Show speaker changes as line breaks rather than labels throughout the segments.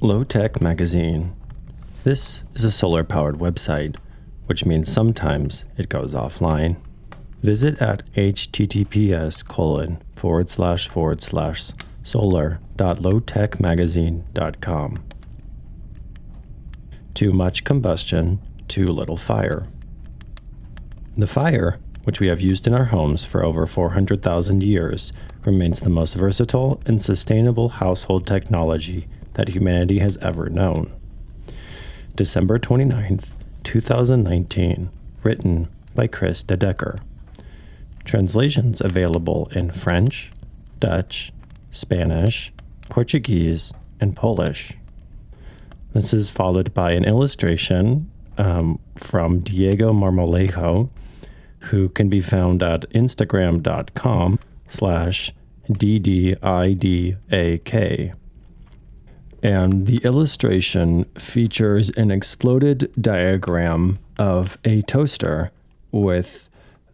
Low-Tech Magazine. This is a solar-powered website, which means sometimes it goes offline. Visit at https://solar.lowtechmagazine.com. Too much combustion, too little fire. The fire, which we have used in our homes for over 400,000 years, remains the most versatile and sustainable household technology that humanity has ever known. December 29th, 2019, written by Chris de Decker. Translations available in French, Dutch, Spanish, Portuguese, and Polish. This is followed by an illustration from Diego Marmolejo, who can be found at instagram.com/DDIDAK. And the illustration features an exploded diagram of a toaster with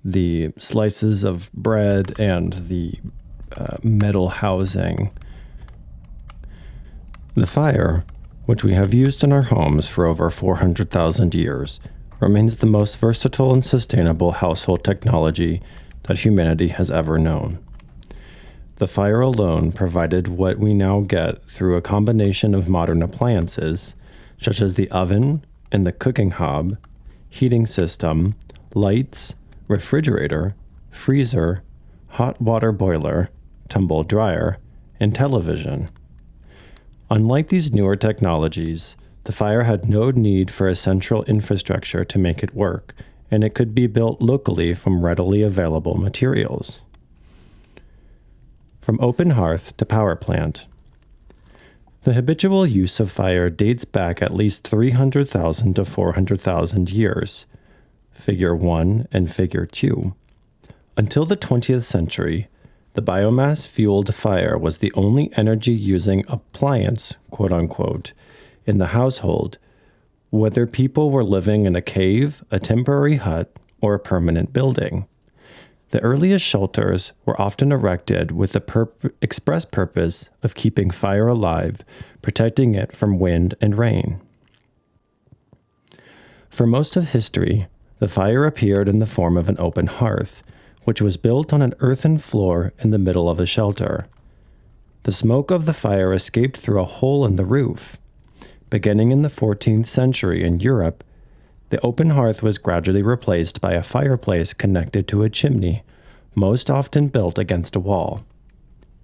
the slices of bread and the metal housing. The fire, which we have used in our homes for over 400,000 years, remains the most versatile and sustainable household technology that humanity has ever known. The fire alone provided what we now get through a combination of modern appliances, such as the oven and the cooking hob, heating system, lights, refrigerator, freezer, hot water boiler, tumble dryer, and television. Unlike these newer technologies, the fire had no need for a central infrastructure to make it work, and it could be built locally from readily available materials. From open hearth to power plant. The habitual use of fire dates back at least 300,000 to 400,000 years. Figure 1 and Figure 2. Until the 20th century, the biomass-fueled fire was the only energy-using appliance, quote-unquote, in the household, whether people were living in a cave, a temporary hut, or a permanent building. The earliest shelters were often erected with the express purpose of keeping fire alive, protecting it from wind and rain. For most of history, the fire appeared in the form of an open hearth, which was built on an earthen floor in the middle of the shelter. The smoke of the fire escaped through a hole in the roof. Beginning in the 14th century in Europe, the open hearth was gradually replaced by a fireplace connected to a chimney, most often built against a wall.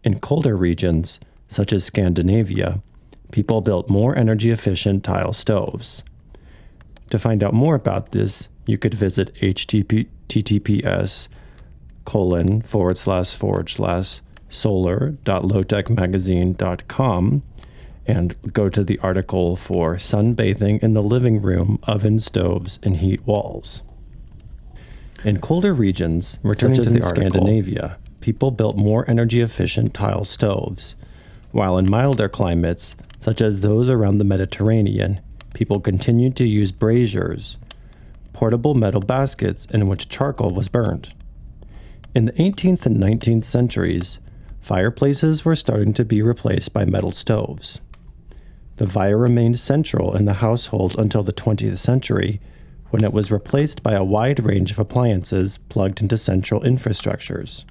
In colder regions, such as Scandinavia, people built more energy-efficient tile stoves. To find out more about this, you could visit https://solar.lowtechmagazine.com and go to the article for sunbathing in the living room, oven stoves, and heat walls. In colder regions, such as in Scandinavia, people built more energy-efficient tile stoves, while in milder climates, such as those around the Mediterranean, people continued to use braziers, portable metal baskets in which charcoal was burnt. In the 18th and 19th centuries, fireplaces were starting to be replaced by metal stoves. The fire remained central in the household until the 20th century, when it was replaced by a wide range of appliances plugged into central infrastructures.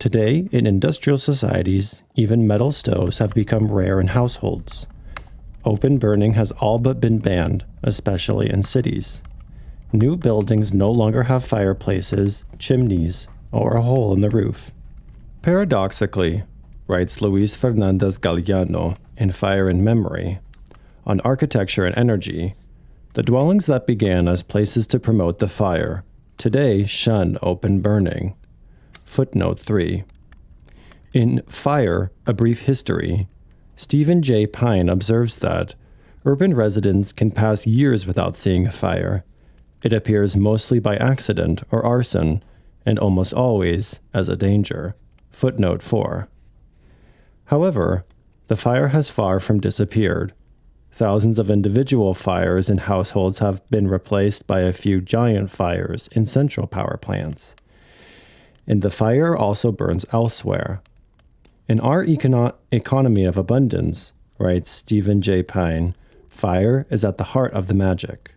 Today, in industrial societies, even metal stoves have become rare in households. Open burning has all but been banned, especially in cities. New buildings no longer have fireplaces, chimneys, or a hole in the roof. Paradoxically, writes Luis Fernandez Galeano in Fire and Memory, on architecture and energy, the dwellings that began as places to promote the fire today shun open burning. Footnote 3. In Fire, A Brief History, Stephen J. Pine observes that urban residents can pass years without seeing a fire. It appears mostly by accident or arson, and almost always as a danger. Footnote 4. However, the fire has far from disappeared. Thousands of individual fires in households have been replaced by a few giant fires in central power plants. And the fire also burns elsewhere. In our economy of abundance, writes Stephen J. Pine, fire is at the heart of the magic.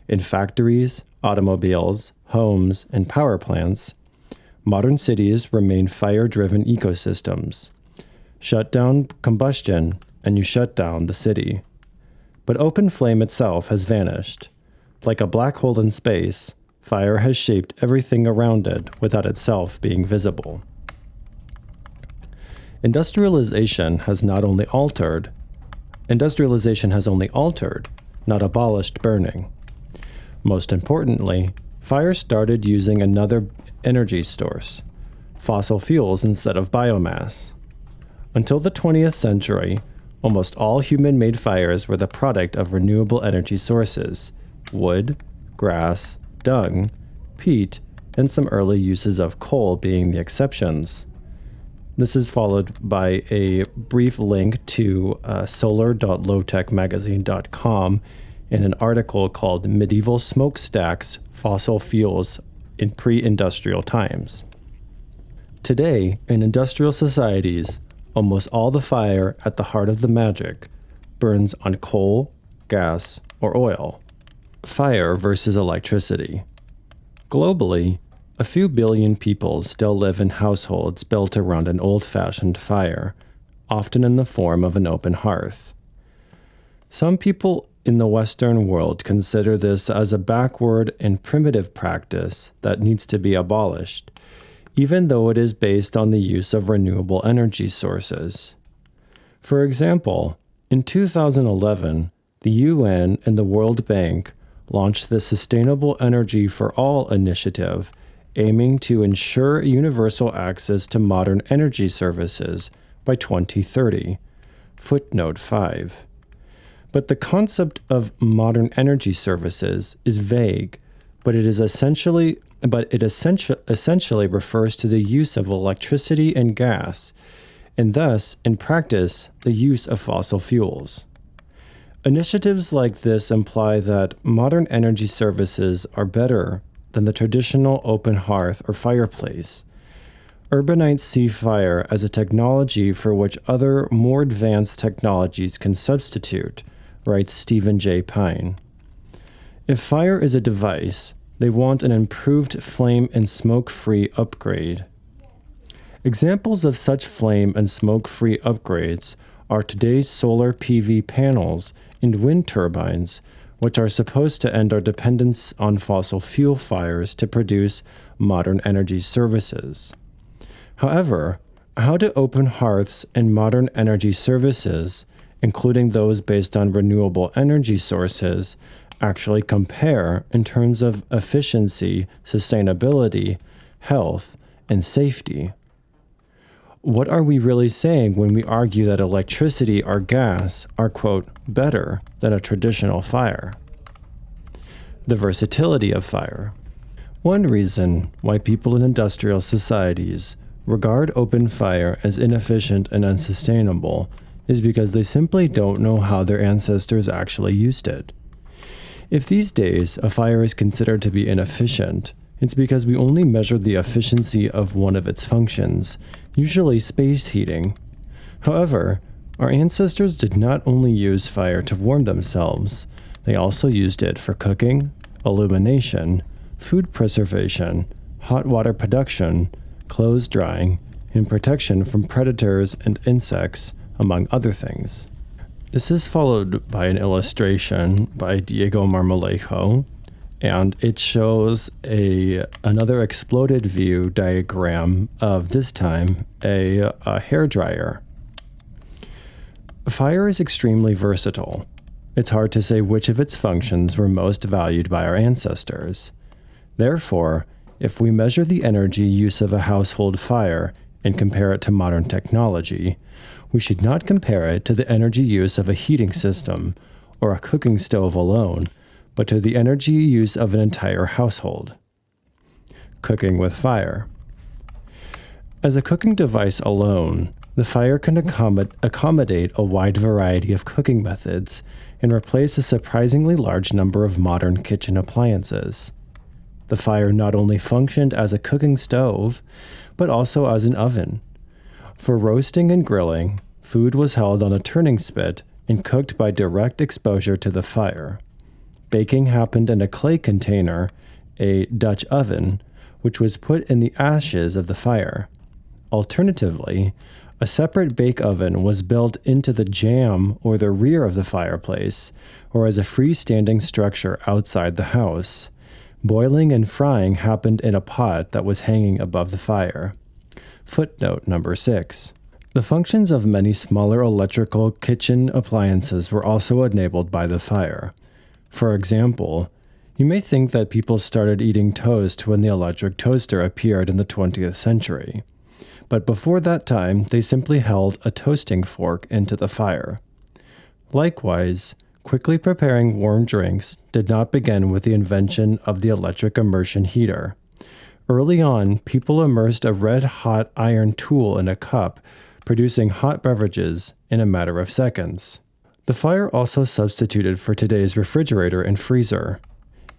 In factories, automobiles, homes, and power plants, modern cities remain fire-driven ecosystems. Shut down combustion, and you shut down the city. But open flame itself has vanished. Like a black hole in space, fire has shaped everything around it without itself being visible. Industrialization has only altered, not abolished burning. Most importantly, fire started using another energy source, fossil fuels instead of biomass. Until the 20th century, almost all human-made fires were the product of renewable energy sources: wood, grass, dung, peat, and some early uses of coal being the exceptions. This is followed by a brief link to solar.lowtechmagazine.com in an article called Medieval Smokestacks, Fossil Fuels in Pre-Industrial Times. Today, in industrial societies, almost all the fire at the heart of the magic burns on coal, gas, or oil. Fire versus electricity. Globally, a few billion people still live in households built around an old-fashioned fire, often in the form of an open hearth. Some people in the Western world consider this as a backward and primitive practice that needs to be abolished, even though it is based on the use of renewable energy sources. For example, in 2011, the UN and the World Bank launched the Sustainable Energy for All initiative, aiming to ensure universal access to modern energy services by 2030. Footnote 5. But the concept of modern energy services is vague, but it essentially refers to the use of electricity and gas, and thus, in practice, the use of fossil fuels. Initiatives like this imply that modern energy services are better than the traditional open hearth or fireplace. Urbanites see fire as a technology for which other, more advanced technologies can substitute, writes Stephen J. Pine. If fire is a device, they want an improved flame and smoke-free upgrade. Examples of such flame and smoke-free upgrades are today's solar PV panels and wind turbines, which are supposed to end our dependence on fossil fuel fires to produce modern energy services. However, how do open hearths and modern energy services, including those based on renewable energy sources, actually compare in terms of efficiency, sustainability, health, and safety? What are we really saying when we argue that electricity or gas are, quote, better than a traditional fire? The versatility of fire. One reason why people in industrial societies regard open fire as inefficient and unsustainable is because they simply don't know how their ancestors actually used it. If these days a fire is considered to be inefficient, it's because we only measured the efficiency of one of its functions, usually space heating. However, our ancestors did not only use fire to warm themselves, they also used it for cooking, illumination, food preservation, hot water production, clothes drying, and protection from predators and insects, among other things. This is followed by an illustration by Diego Marmolejo, and it shows another exploded view diagram of, this time, a hairdryer. Fire is extremely versatile. It's hard to say which of its functions were most valued by our ancestors. Therefore, if we measure the energy use of a household fire and compare it to modern technology, we should not compare it to the energy use of a heating system or a cooking stove alone, but to the energy use of an entire household. Cooking with fire. As a cooking device alone, the fire can accommodate a wide variety of cooking methods and replace a surprisingly large number of modern kitchen appliances. The fire not only functioned as a cooking stove, but also as an oven. For roasting and grilling, Food was held on a turning spit and cooked by direct exposure to the fire. Baking happened in a clay container, a Dutch oven, which was put in the ashes of the fire. Alternatively, a separate bake oven was built into the jamb or the rear of the fireplace, or as a freestanding structure outside the house. Boiling and frying happened in a pot that was hanging above the fire. Footnote number 6. The functions of many smaller electrical kitchen appliances were also enabled by the fire. For example, you may think that people started eating toast when the electric toaster appeared in the 20th century. But before that time, they simply held a toasting fork into the fire. Likewise, quickly preparing warm drinks did not begin with the invention of the electric immersion heater. Early on, people immersed a red-hot iron tool in a cup, producing hot beverages in a matter of seconds. The fire also substituted for today's refrigerator and freezer.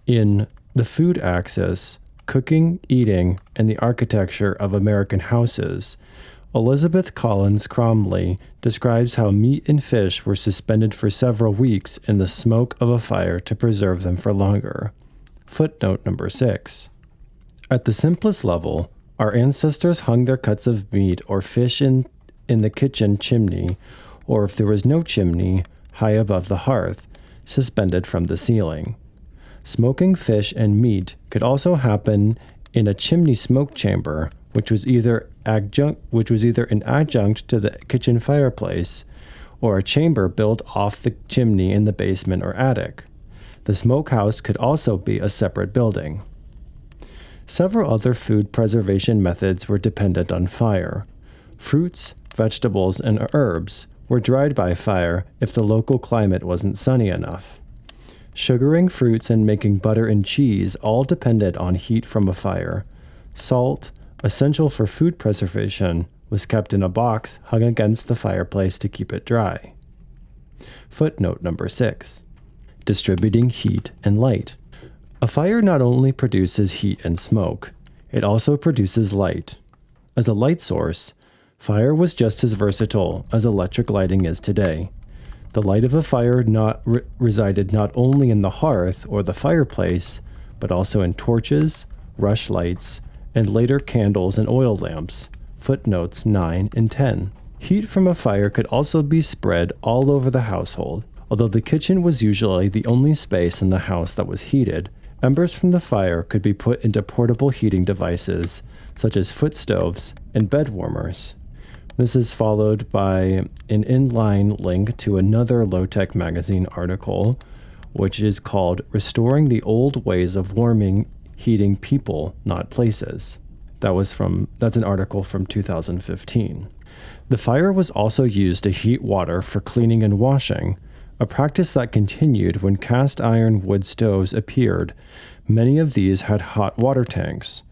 In The Food Axis, Cooking, Eating, and the Architecture of American Houses, Elizabeth Collins Cromley describes how meat and fish were suspended for several weeks in the smoke of a fire to preserve them for longer. Footnote number 6. At the simplest level, our ancestors hung their cuts of meat or fish in the kitchen chimney, or if there was no chimney, high above the hearth, suspended from the ceiling. Smoking fish and meat could also happen in a chimney smoke chamber, which was either an adjunct to the kitchen fireplace, or a chamber built off the chimney in the basement or attic. The smokehouse could also be a separate building. Several other food preservation methods were dependent on fire. Fruits, vegetables, and herbs were dried by fire if the local climate wasn't sunny enough. Sugaring fruits and making butter and cheese all depended on heat from a fire. Salt, essential for food preservation, was kept in a box hung against the fireplace to keep it dry. Footnote number 6. Distributing heat and light. A fire not only produces heat and smoke, it also produces light. As a light source, fire was just as versatile as electric lighting is today. The light of a fire resided not only in the hearth or the fireplace, but also in torches, rushlights, and later candles and oil lamps. Footnotes 9 and 10. Heat from a fire could also be spread all over the household. Although the kitchen was usually the only space in the house that was heated, embers from the fire could be put into portable heating devices, such as foot stoves and bed warmers. This is followed by an inline link to another Low-Tech magazine article, which is called Restoring the Old Ways of Warming, Heating People, Not Places. That's an article from 2015. The fire was also used to heat water for cleaning and washing, a practice that continued when cast iron wood stoves appeared. Many of these had hot water tanks.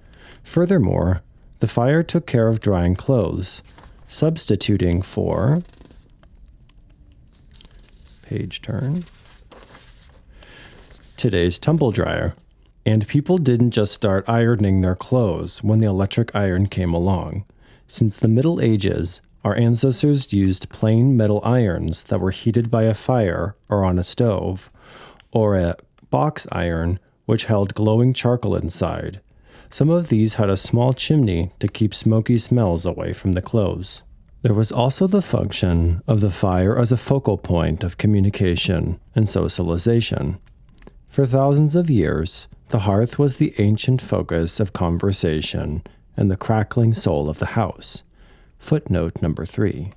Furthermore, the fire took care of drying clothes, substituting for today's tumble dryer. And people didn't just start ironing their clothes when the electric iron came along. Since the Middle Ages, our ancestors used plain metal irons that were heated by a fire or on a stove, or a box iron which held glowing charcoal inside. Some of these had a small chimney to keep smoky smells away from the clothes. There was also the function of the fire as a focal point of communication and socialization. For thousands of years, the hearth was the ancient focus of conversation and the crackling soul of the house. Footnote number 3.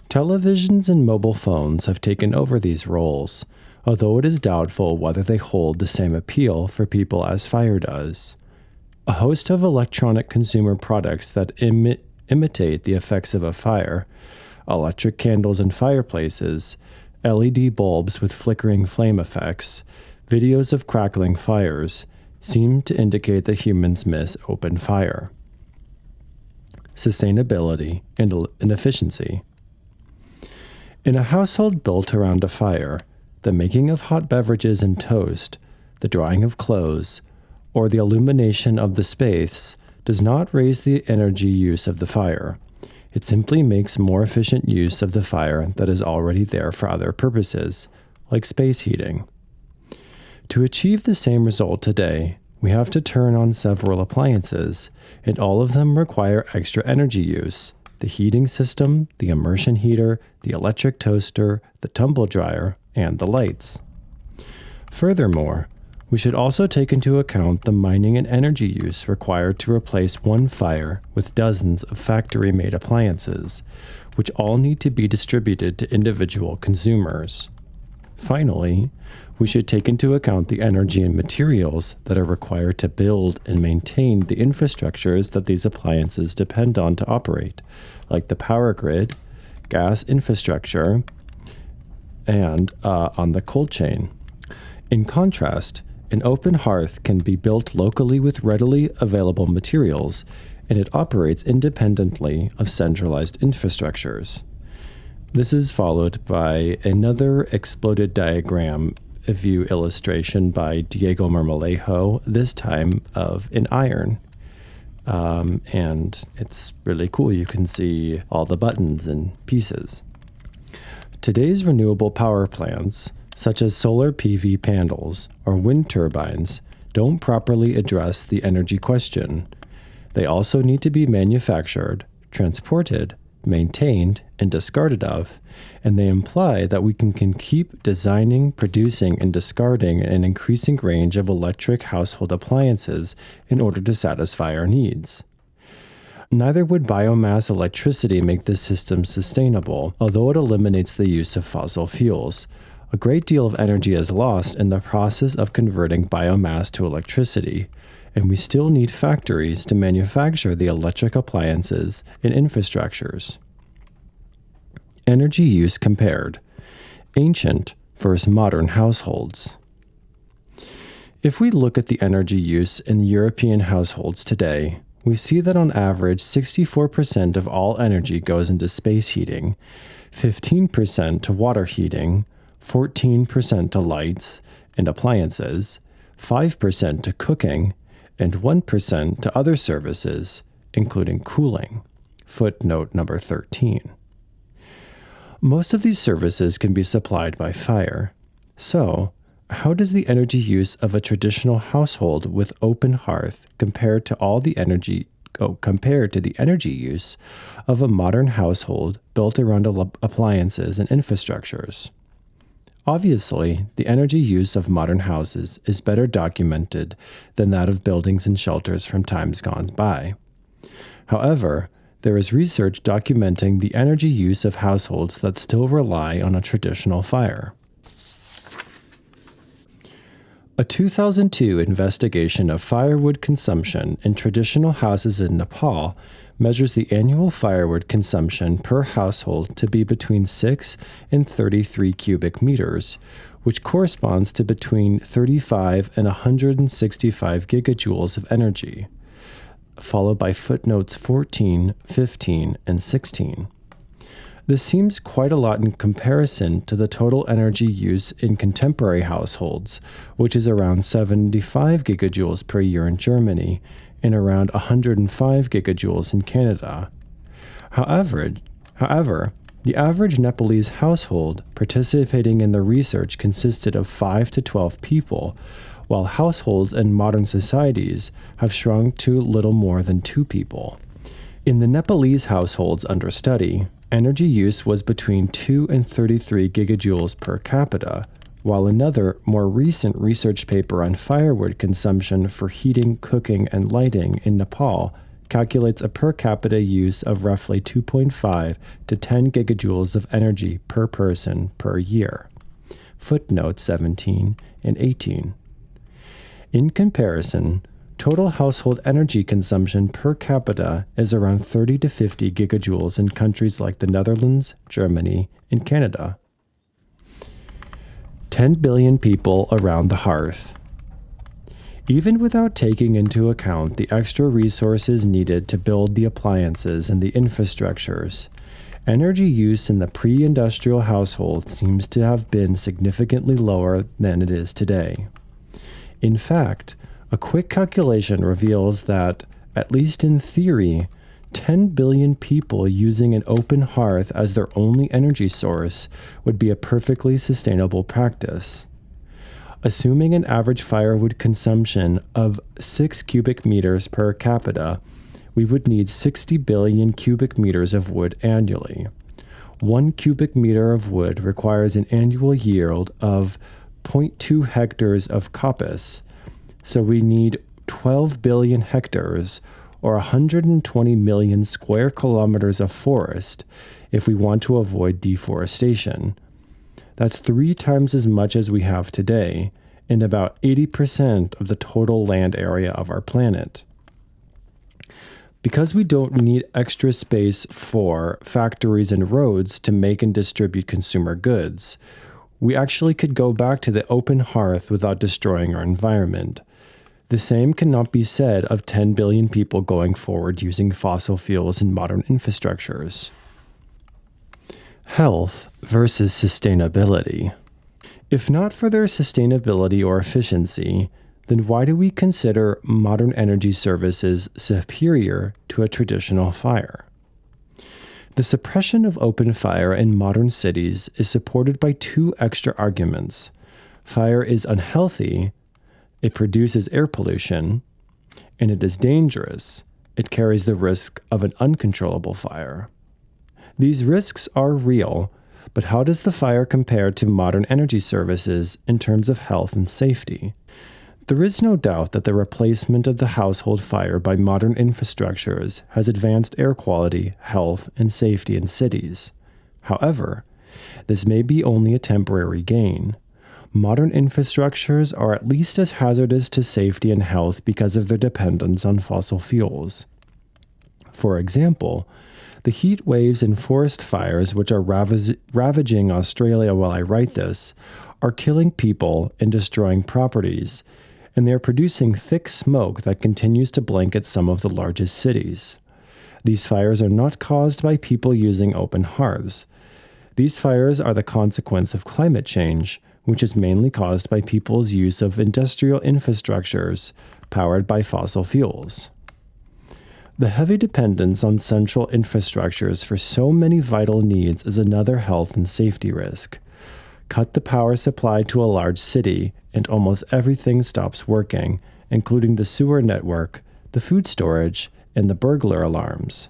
Televisions and mobile phones have taken over these roles, although it is doubtful whether they hold the same appeal for people as fire does. A host of electronic consumer products that imitate the effects of a fire, electric candles in fireplaces, LED bulbs with flickering flame effects, videos of crackling fires, seem to indicate that humans miss open fire. Sustainability and efficiency. In a household built around a fire, the making of hot beverages and toast, the drying of clothes, or the illumination of the space does not raise the energy use of the fire. It simply makes more efficient use of the fire that is already there for other purposes, like space heating. To achieve the same result today, we have to turn on several appliances, and all of them require extra energy use: the heating system, the immersion heater, the electric toaster, the tumble dryer, and the lights. Furthermore, we should also take into account the mining and energy use required to replace one fire with dozens of factory-made appliances, which all need to be distributed to individual consumers. Finally, we should take into account the energy and materials that are required to build and maintain the infrastructures that these appliances depend on to operate, like the power grid, gas infrastructure, and on the cold chain. In contrast, an open hearth can be built locally with readily available materials, and it operates independently of centralized infrastructures. This is followed by another exploded diagram view illustration by Diego Marmolejo, this time of an iron. And it's really cool. You can see all the buttons and pieces. Today's renewable power plants, such as solar PV panels or wind turbines, don't properly address the energy question. They also need to be manufactured, transported, maintained, and discarded of, and they imply that we can keep designing, producing, and discarding an increasing range of electric household appliances in order to satisfy our needs. Neither would biomass electricity make this system sustainable, although it eliminates the use of fossil fuels. A great deal of energy is lost in the process of converting biomass to electricity, and we still need factories to manufacture the electric appliances and infrastructures. Energy use compared: ancient versus modern households. If we look at the energy use in European households today, we see that on average 64% of all energy goes into space heating, 15% to water heating, 14% to lights and appliances, 5% to cooking, and 1% to other services, including cooling. Footnote number 13. Most of these services can be supplied by fire. So, how does the energy use of a traditional household with open hearth compare to the energy use of a modern household built around appliances and infrastructures? Obviously, the energy use of modern houses is better documented than that of buildings and shelters from times gone by. However, there is research documenting the energy use of households that still rely on a traditional fire. A 2002 investigation of firewood consumption in traditional houses in Nepal measures the annual firewood consumption per household to be between 6 and 33 cubic meters, which corresponds to between 35 and 165 gigajoules of energy, followed by footnotes 14, 15, and 16. This seems quite a lot in comparison to the total energy use in contemporary households, which is around 75 gigajoules per year in Germany and around 105 gigajoules in Canada. However, the average Nepalese household participating in the research consisted of 5 to 12 people, while households in modern societies have shrunk to little more than 2 people. In the Nepalese households under study, energy use was between 2 and 33 gigajoules per capita, while another, more recent research paper on firewood consumption for heating, cooking, and lighting in Nepal calculates a per capita use of roughly 2.5 to 10 gigajoules of energy per person per year. Footnotes 17 and 18. In comparison, total household energy consumption per capita is around 30 to 50 gigajoules in countries like the Netherlands, Germany, and Canada. 10 billion people around the hearth. Even without taking into account the extra resources needed to build the appliances and the infrastructures, energy use in the pre-industrial household seems to have been significantly lower than it is today. In fact, a quick calculation reveals that, at least in theory, 10 billion people using an open hearth as their only energy source would be a perfectly sustainable practice. Assuming an average firewood consumption of 6 cubic meters per capita, we would need 60 billion cubic meters of wood annually. 1 cubic meter of wood requires an annual yield of 0.2 hectares of coppice, so we need 12 billion hectares, or 120 million square kilometers of forest if we want to avoid deforestation. That's 3 times as much as we have today, and about 80% of the total land area of our planet. Because we don't need extra space for factories and roads to make and distribute consumer goods, we actually could go back to the open hearth without destroying our environment. The same cannot be said of 10 billion people going forward using fossil fuels in modern infrastructures. Health versus sustainability. If not for their sustainability or efficiency, then why do we consider modern energy services superior to a traditional fire? The suppression of open fire in modern cities is supported by 2 extra arguments. Fire is unhealthy, it produces air pollution, and it is dangerous. It carries the risk of an uncontrollable fire. These risks are real, but how does the fire compare to modern energy services in terms of health and safety? There is no doubt that the replacement of the household fire by modern infrastructures has advanced air quality, health, and safety in cities. However, this may be only a temporary gain. Modern infrastructures are at least as hazardous to safety and health because of their dependence on fossil fuels. For example, the heat waves and forest fires which are ravaging Australia while I write this are killing people and destroying properties, and they are producing thick smoke that continues to blanket some of the largest cities. These fires are not caused by people using open hearths. These fires are the consequence of climate change, which is mainly caused by people's use of industrial infrastructures powered by fossil fuels. The heavy dependence on central infrastructures for so many vital needs is another health and safety risk. Cut the power supply to a large city, and almost everything stops working, including the sewer network, the food storage, and the burglar alarms.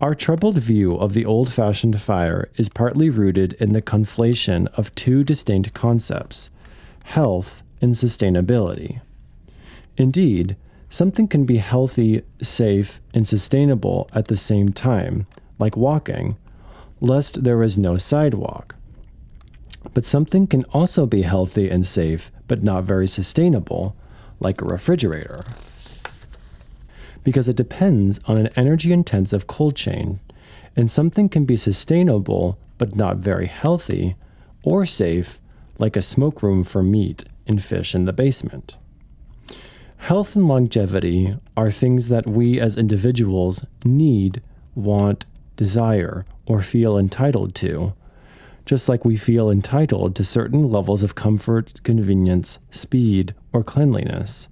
Our troubled view of the old-fashioned fire is partly rooted in the conflation of 2 distinct concepts, health and sustainability. Indeed, something can be healthy, safe, and sustainable at the same time, like walking, lest there is no sidewalk. But something can also be healthy and safe, but not very sustainable, like a refrigerator. Because it depends on an energy-intensive cold chain, and something can be sustainable but not very healthy or safe, like a smoke room for meat and fish in the basement. Health and longevity are things that we as individuals need, want, desire, or feel entitled to, just like we feel entitled to certain levels of comfort, convenience, speed, or cleanliness.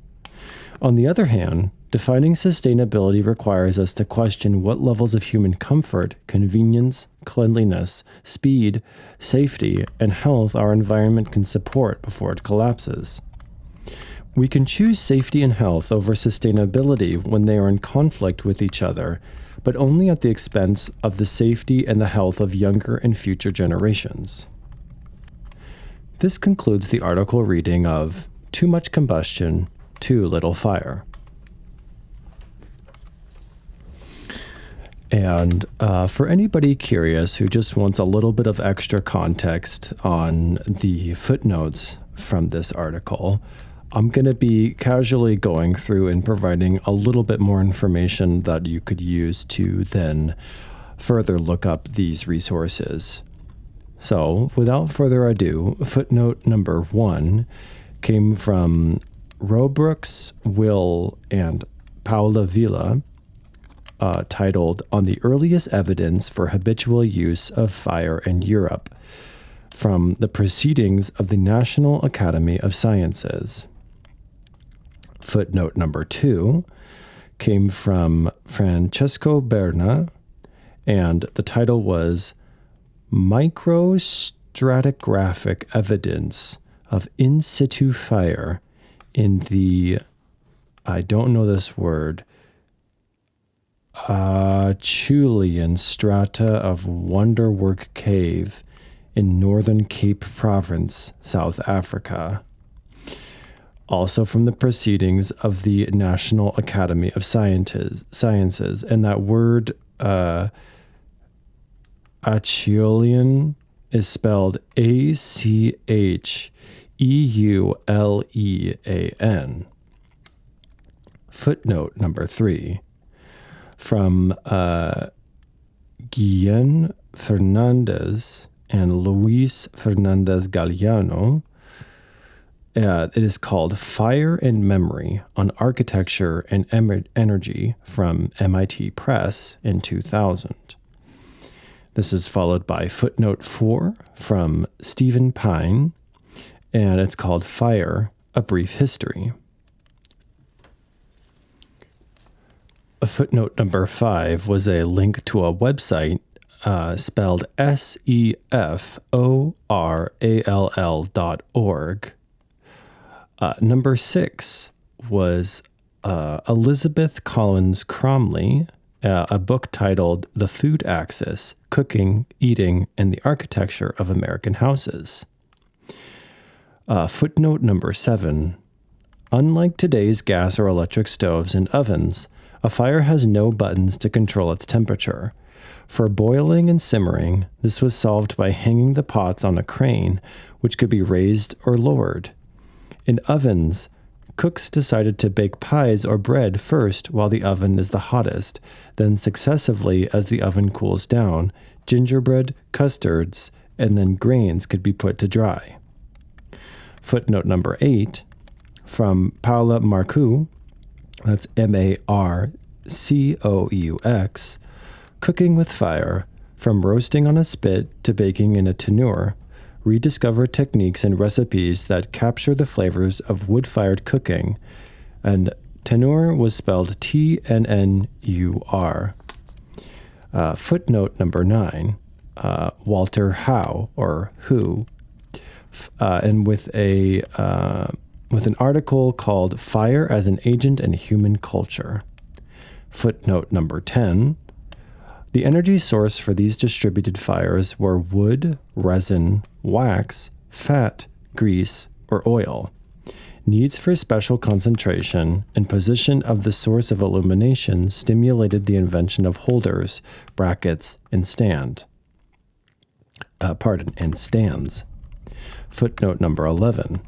On the other hand, defining sustainability requires us to question what levels of human comfort, convenience, cleanliness, speed, safety, and health our environment can support before it collapses. We can choose safety and health over sustainability when they are in conflict with each other, but only at the expense of the safety and the health of younger and future generations. This concludes the article reading of Too Much Combustion, Too Little Fire. And for anybody curious who just wants a little bit of extra context on the footnotes from this article, I'm going to be casually going through and providing a little bit more information that you could use to then further look up these resources. So, without further ado, footnote number 1 came from Robrooks, Will, and Paula Villa, titled On the Earliest Evidence for Habitual Use of Fire in Europe, from the Proceedings of the National Academy of Sciences. Footnote number 2 came from Francesco Berna, and the title was Microstratigraphic Evidence of In Situ Fire in the, I don't know this word, Acheulean strata of Wonderwork Cave in northern Cape Province, South Africa. Also from the Proceedings of the National Academy of Sciences. And that word Acheulean is spelled Acheulean. Footnote number 3. From Guillen Fernandez and Luis Fernandez Galliano. It is called Fire and Memory on Architecture and Energy from MIT Press in 2000. This is followed by footnote 4 from Stephen Pine, and it's called Fire, A Brief History. A footnote number 5 was a link to a website spelled SEFORALL.org. Number 6 was Elizabeth Collins Cromley, a book titled The Food Axis, Cooking, Eating, and the Architecture of American Houses. Footnote number 7. Unlike today's gas or electric stoves and ovens, a fire has no buttons to control its temperature. For boiling and simmering, this was solved by hanging the pots on a crane, which could be raised or lowered. In ovens, cooks decided to bake pies or bread first while the oven is the hottest, then successively as the oven cools down, gingerbread, custards, and then grains could be put to dry. Footnote number 8, from Paula Marcoux, that's Marcoux, Cooking with Fire, From Roasting on a Spit to Baking in a Tannour, rediscover techniques and recipes that capture the flavors of wood-fired cooking, and tannour was spelled Tnnur. Footnote number 9, Walter Howe, or Who, and with an article called Fire as an Agent in Human Culture. Footnote number 10, the energy source for these distributed fires were wood, resin, wax, fat, grease, or oil. Needs for special concentration and position of the source of illumination stimulated the invention of holders, brackets, and stands. Footnote number 11.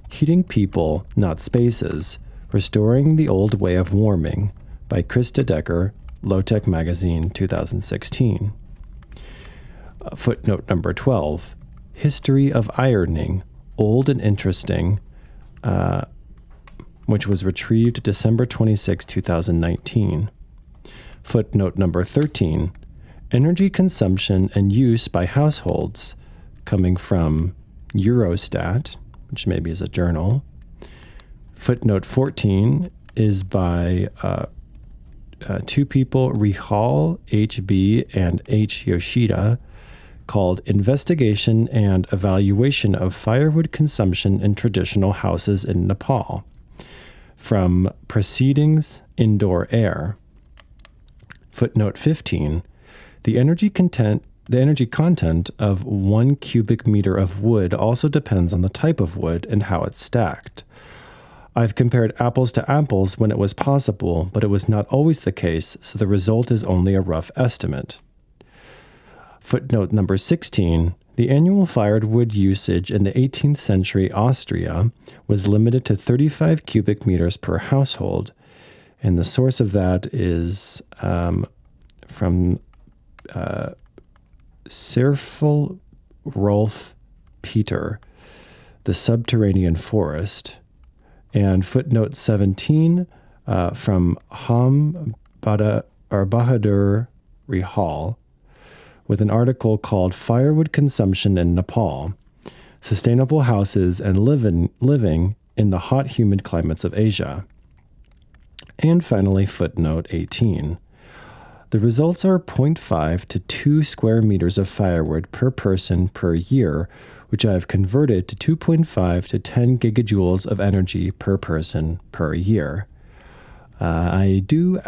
Heating People, Not Spaces, Restoring the Old Way of Warming by Krista Decker, Low-Tech Magazine, 2016. Footnote number 12. History of Ironing, Old and Interesting, which was retrieved December 26, 2019. Footnote number 13. Energy Consumption and Use by Households, coming from Eurostat, which maybe is a journal. Footnote 14 is by two people, Rihal H.B. and H. Yoshida, called Investigation and Evaluation of Firewood Consumption in Traditional Houses in Nepal, from Proceedings, Indoor Air. Footnote 15, the energy content of 1 cubic meter of wood also depends on the type of wood and how it's stacked. I've compared apples to apples when it was possible, but it was not always the case, so the result is only a rough estimate. Footnote number 16, the annual firewood usage in the 18th century Austria was limited to 35 cubic meters per household, and the source of that is from Sirfel Rolf Peter, The Subterranean Forest. And footnote 17 from Bahadur Rihal, with an article called Firewood Consumption in Nepal, Sustainable Houses and Living in the Hot, Humid Climates of Asia. And finally, footnote 18. The results are 0.5 to 2 square meters of firewood per person per year, which I have converted to 2.5 to 10 gigajoules of energy per person per year. I do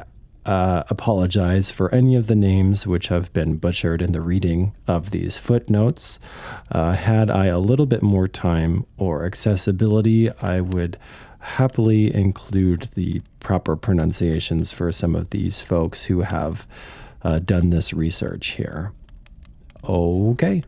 apologize for any of the names which have been butchered in the reading of these footnotes. Had I a little bit more time or accessibility, I would happily include the proper pronunciations for some of these folks who have done this research here. Okay.